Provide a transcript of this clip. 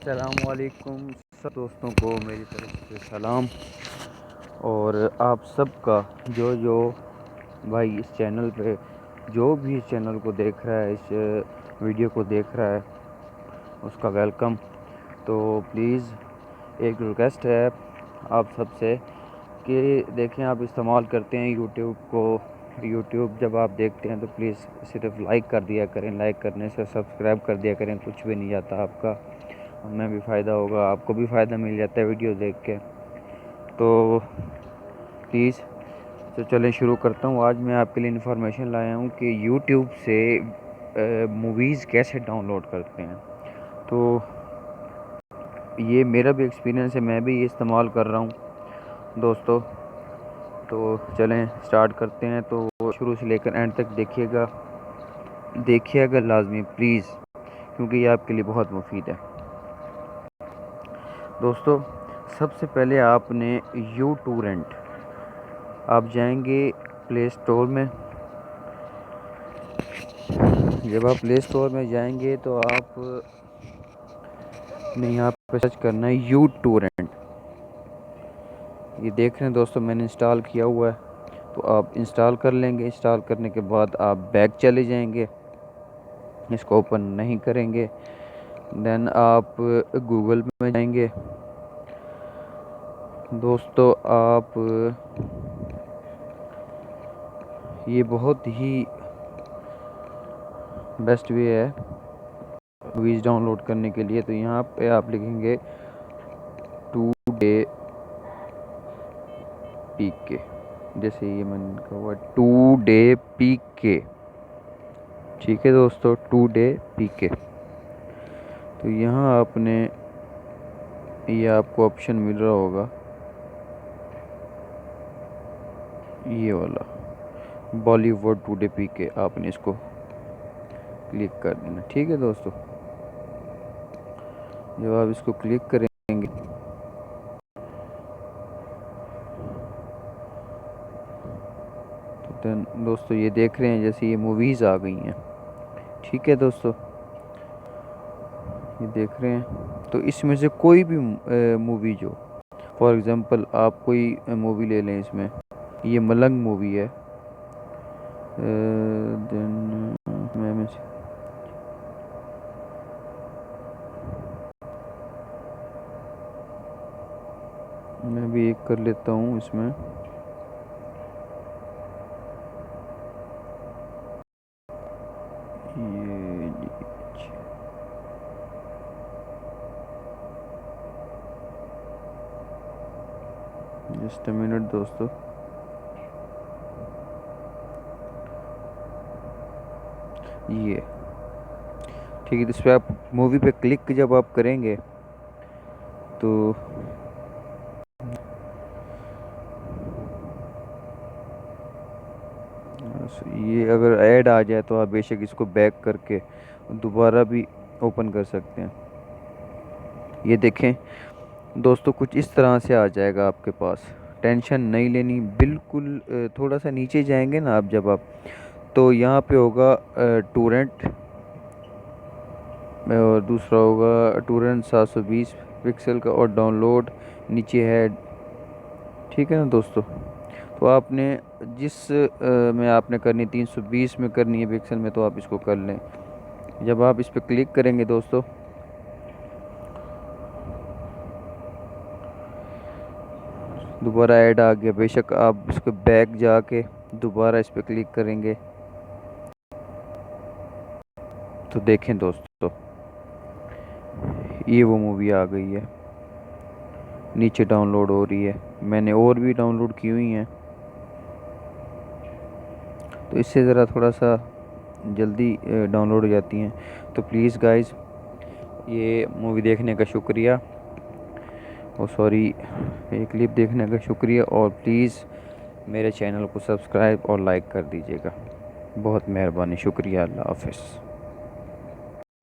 अस्सलामुअलैकुम सब दोस्तों को मेरी तरफ से सलाम। और आप सबका जो भाई इस चैनल पे जो भी इस चैनल को देख रहा है, इस वीडियो को देख रहा है, उसका वेलकम। तो प्लीज़ एक रिक्वेस्ट है आप सबसे कि देखें, आप इस्तेमाल करते हैं यूट्यूब को। यूट्यूब जब आप देखते हैं तो प्लीज़ सिर्फ लाइक कर दिया करें। लाइक करने से सब्सक्राइब कर दिया करें, कुछ भी नहीं जाता आपका, हमें भी फ़ायदा होगा, आपको भी फ़ायदा मिल जाता है वीडियो देख के। तो प्लीज़ तो चलें शुरू करता हूँ। आज मैं आपके लिए इन्फॉर्मेशन लाया हूँ कि यूट्यूब से मूवीज़ कैसे डाउनलोड करते हैं। तो ये मेरा भी एक्सपीरियंस है, मैं भी ये इस्तेमाल कर रहा हूँ दोस्तों। तो चलें स्टार्ट करते हैं। तो शुरू से लेकर एंड तक देखिएगा लाजमी प्लीज़, क्योंकि ये आपके लिए बहुत मुफीद है दोस्तों। सबसे पहले आपने यूटूरेंट आप जाएंगे प्ले स्टोर में। जब आप प्ले स्टोर में जाएंगे तो आप ने यहाँ पे सर्च करना है यूटूरेंट। ये देख रहे हैं दोस्तों, मैंने इंस्टॉल किया हुआ है, तो आप इंस्टॉल कर लेंगे। इंस्टॉल करने के बाद आप बैक चले जाएंगे, इसको ओपन नहीं करेंगे। देन आप गूगल में जाएंगे दोस्तों। आप ये बहुत ही बेस्ट वे है मूवीज़ डाउनलोड करने के लिए। तो यहाँ पे आप लिखेंगे टुडे पीके, जैसे ये मैंने लिखा हुआ टुडे पीके, ठीक है दोस्तों, टुडे पीके। तो यहाँ आपने ये आपको ऑप्शन मिल रहा होगा, ये वाला बॉलीवुड टुडे पीके, आपने इसको क्लिक कर देना, ठीक है दोस्तों। जब आप इसको क्लिक करेंगे तो दोस्तों ये देख रहे हैं जैसे ये मूवीज़ आ गई हैं, ठीक है दोस्तों, ये देख रहे हैं। तो इसमें से कोई भी मूवी, जो फॉर एग्ज़ाम्पल आप कोई मूवी ले लें, इसमें ये मलंग मूवी है। देन मैं भी एक कर लेता हूँ इसमें। ये जस्ट अ मिनट दोस्तों। ये ठीक है, इस पर आप मूवी पे क्लिक जब आप करेंगे तो ये अगर ऐड आ जाए तो आप बेशक इसको बैक करके दोबारा भी ओपन कर सकते हैं। ये देखें दोस्तों, कुछ इस तरह से आ जाएगा आपके पास। टेंशन नहीं लेनी बिल्कुल। थोड़ा सा नीचे जाएंगे ना आप, जब आप तो यहाँ पे होगा टोरेंट, और दूसरा होगा टोरेंट 720 पिक्सल का, और डाउनलोड नीचे है, ठीक है ना दोस्तों। तो आपने जिस में आपने करनी 320 में करनी है पिक्सल में, तो आप इसको कर लें। जब आप इस पर क्लिक करेंगे दोस्तों, दोबारा ऐड आ गया। बेशक आप इसको बैक जाके दोबारा इस पर क्लिक करेंगे तो देखें दोस्तों, ये वो मूवी आ गई है, नीचे डाउनलोड हो रही है। मैंने और भी डाउनलोड की हुई हैं, तो इससे ज़रा थोड़ा सा जल्दी डाउनलोड हो जाती हैं। तो प्लीज़ गाइस, ये मूवी देखने का शुक्रिया, और सॉरी ये क्लिप देखने का शुक्रिया। और प्लीज़ मेरे चैनल को सब्सक्राइब और लाइक कर दीजिएगा, बहुत मेहरबानी, शुक्रिया, अल्लाह हाफ़िज़।